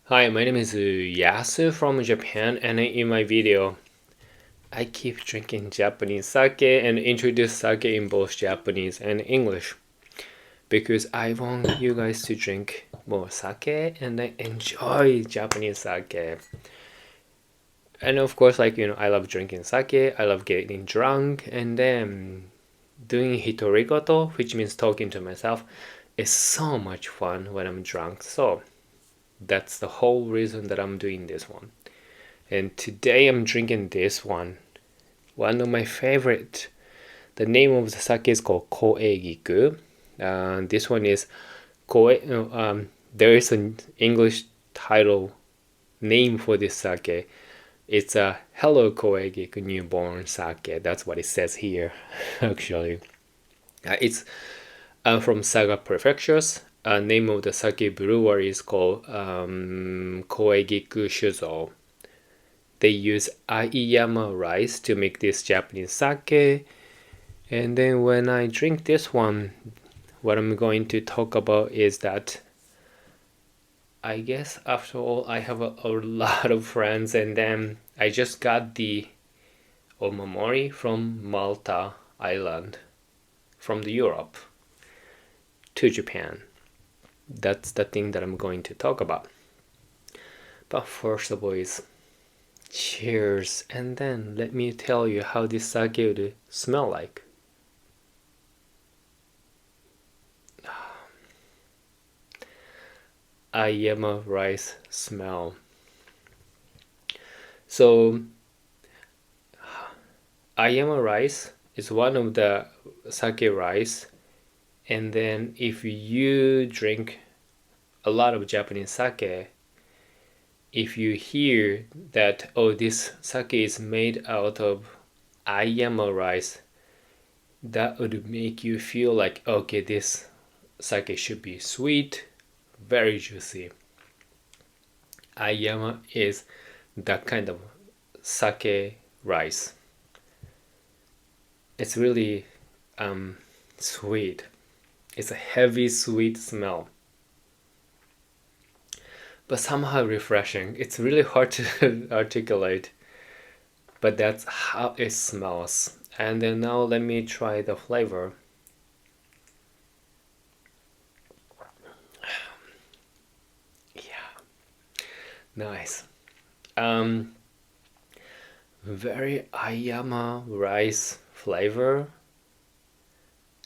Hi, my name is Yasu from Japan, and in my video, I keep drinking Japanese sake and introduce sake in both Japanese and English because I want you guys to drink more sake and enjoy Japanese sake. And of course, I love drinking sake, I love getting drunk, and then doing Hitorigoto, which means talking to myself, is so much fun when I'm drunk. So that's the whole reason that I'm doing this one. And today I'm drinking this one of my favorite. The name of the sake is called koueigiku. This one is there is an English title name for this sake. It's a Hello Koueigiku Newborn Sake. That's what it says here, actually. It's from Saga Prefectures. Name of the sake brewery is called koueigikushuzo. They use Aiyama rice to make this Japanese sake. And then when I drink this one, what I'm going to talk about is that I guess after all, I have a lot of friends, and then I just got the Omamori from Malta island from the Europe to Japan. That's the thing that I'm going to talk about. But first of all is cheers, and then let me tell you how this sake would smell like. Aiyama rice smell. So Aiyama rice is one of the sake rice, and then if you drink a lot of Japanese sake, if you hear that this sake is made out of Aiyama rice, that would make you feel like okay, this sake should be sweet, very juicy. Aiyama is that kind of sake rice. It's really sweet. It's a heavy sweet smell, but somehow refreshing. It's really hard to articulate, but that's how it smells. And then now let me try the flavor. Yeah, nice. Very Aiyama rice flavor.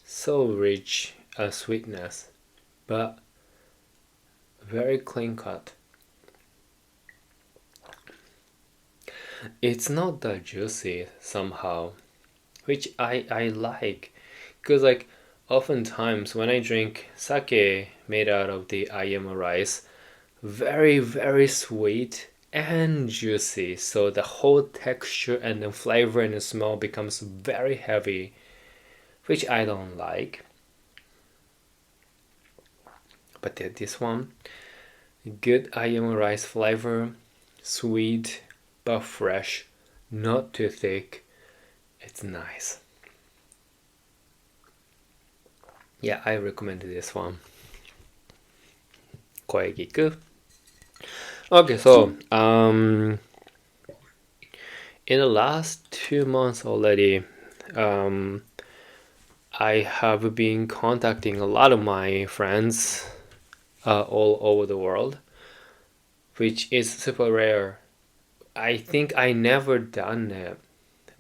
So rich sweetness, but very clean cut. It's not that juicy somehow, which I like, because oftentimes when I drink sake made out of the Aiyama rice, very very sweet and juicy, so the whole texture and the flavor and the smell becomes very heavy, which I don't like. But this one, good Aiyama rice flavor, sweet but fresh, not too thick. It's nice. Yeah, I recommend this one. Koueigiku. Okay, so in the last 2 months already, I have been contacting a lot of my friends all over the world, which is super rare. I think I never done it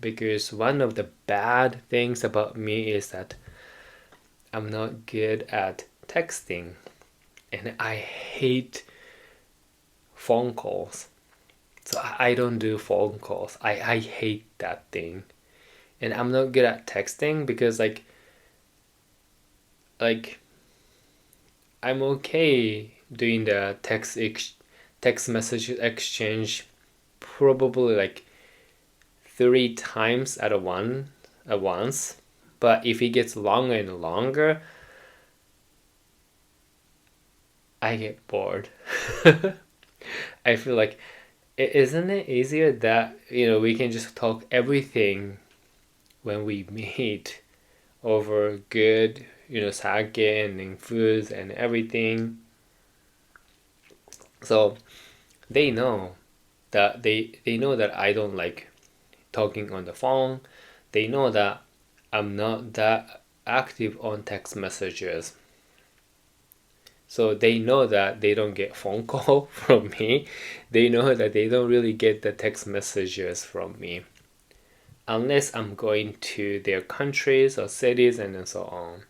because one of the bad things about me is that I'm not good at texting, and I hate phone calls. So I don't do phone calls. I hate that thing. And I'm not good at texting because like I'm okay doing the text message exchange probably like 3 times at once. But if it gets longer and longer, I get bored. I feel like isn't it easier that we can just talk everything when we meet over good sake and foods and everything. So they know they know that I don't like talking on the phone. They know that I'm not that active on text messages. So they know that they don't get phone call from me. They know that they don't really get the text messages from me unless I'm going to their countries or cities and so on.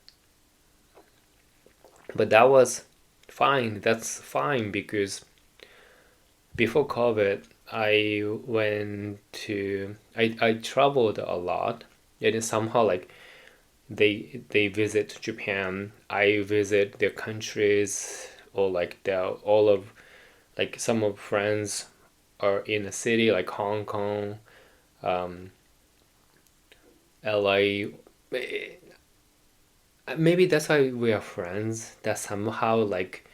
But that was fine. That's fine because before COVID, I traveled a lot. And somehow like they visit Japan, I visit their countries, or like all of like some of friends are in a city like Hong Kong, LA. Maybe that's why we are friends. That somehow like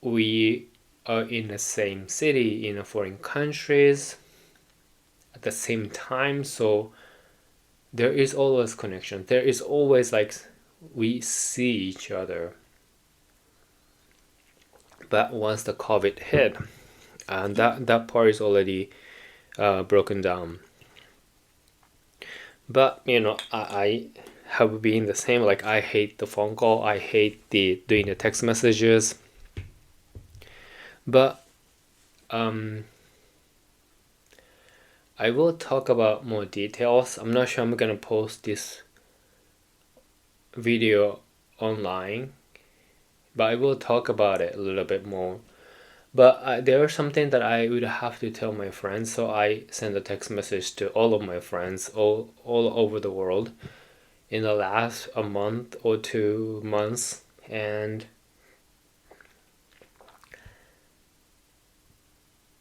we are in the same city in a foreign countries at the same time. So there is always connection. There is always like we see each other. But once the COVID hit, and that part is already broken down. But I have been the same. Like I hate the phone call. I hate the doing the text messages. But I will talk about more details. I'm not sure I'm gonna post this video online, but I will talk about it a little bit more. But there is something that I would have to tell my friends, so I send a text message to all of my friends all over the world in the last a month or 2 months, and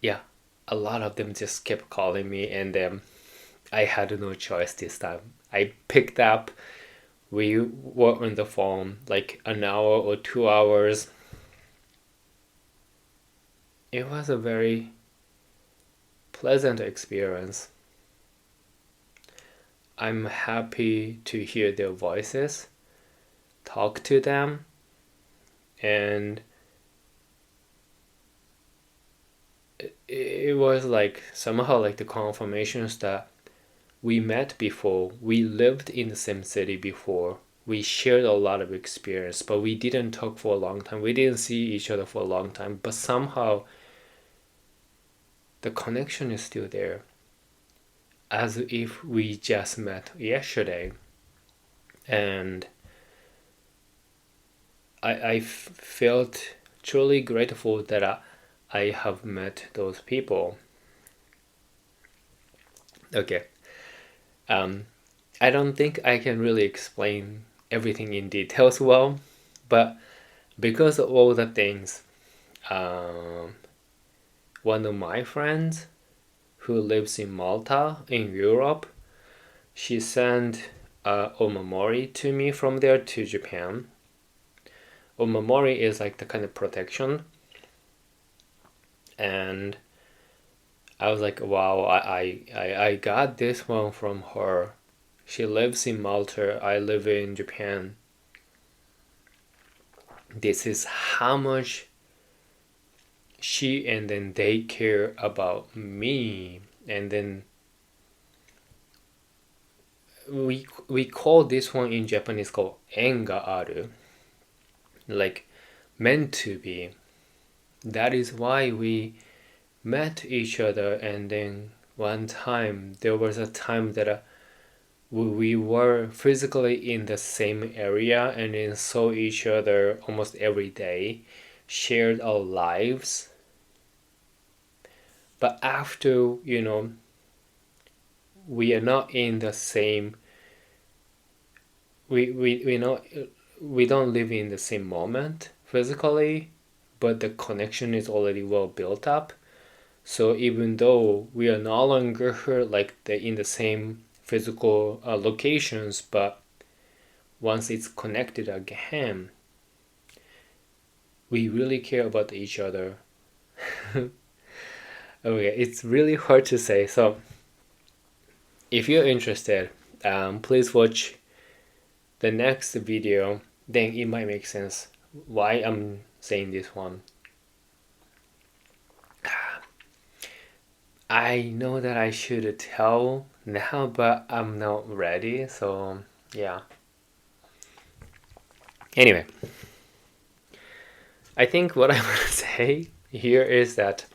yeah, a lot of them just kept calling me, and I had no choice this time. I picked up. We were on the phone like an hour or 2 hours. It was a very pleasant experience. I'm happy to hear their voices, talk to them, and it was like somehow like the confirmations that we met before, we lived in the same city before, we shared a lot of experience, but we didn't talk for a long time. We didn't see each other for a long time, but somehow the connection is still there, as if we just met yesterday. And I felt truly grateful that I have met those people. Okay. I don't think I can really explain everything in details well, but because of all the things, one of my friends who lives in Malta in Europe, she sent Omamori to me from there to Japan. Omamori is like the kind of protection, and I was like, wow, I got this one from her. She lives in Malta, I live in Japan. This is how much she and then they care about me. And then we call this one in Japanese called en ga aru, like meant to be. That is why we met each other. And then one time there was a time that we were physically in the same area and then saw each other almost every day, shared our lives. But after, we are not in the same, we don't live in the same moment physically, but the connection is already well built up. So even though we are no longer like in the same physical locations, but once it's connected again, we really care about each other. Okay, it's really hard to say. So if you're interested, please watch the next video. Then it might make sense why I'm saying this one. I know that I should tell now, but I'm not ready, so yeah. Anyway, I think what I want to say here is that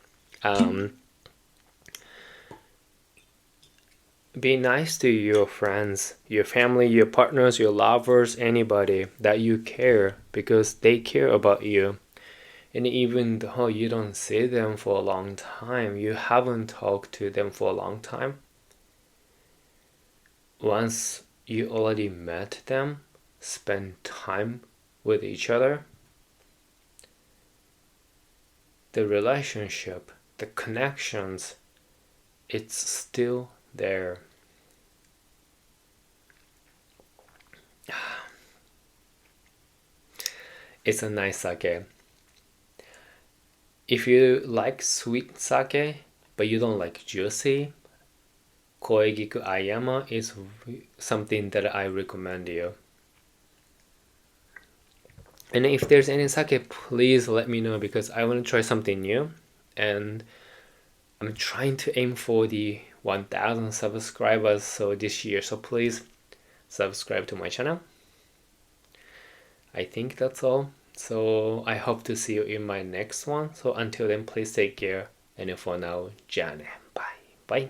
be nice to your friends, your family, your partners, your lovers, anybody that you care, because they care about you. And even though you don't see them for a long time, you haven't talked to them for a long time, once you already met them, spend time with each other, the relationship, the connections, it's still there. It's a nice sake. If you like sweet sake, but you don't like juicy, Koueigiku Aiyama is something that I recommend you. And if there's any sake, please let me know, because I want to try something new. And I'm trying to aim for the 1000 subscribers so this year. So please subscribe to my channel. I think that's all. So I hope to see you in my next one. So until then, please take care. And for now, Jane. Bye. Bye.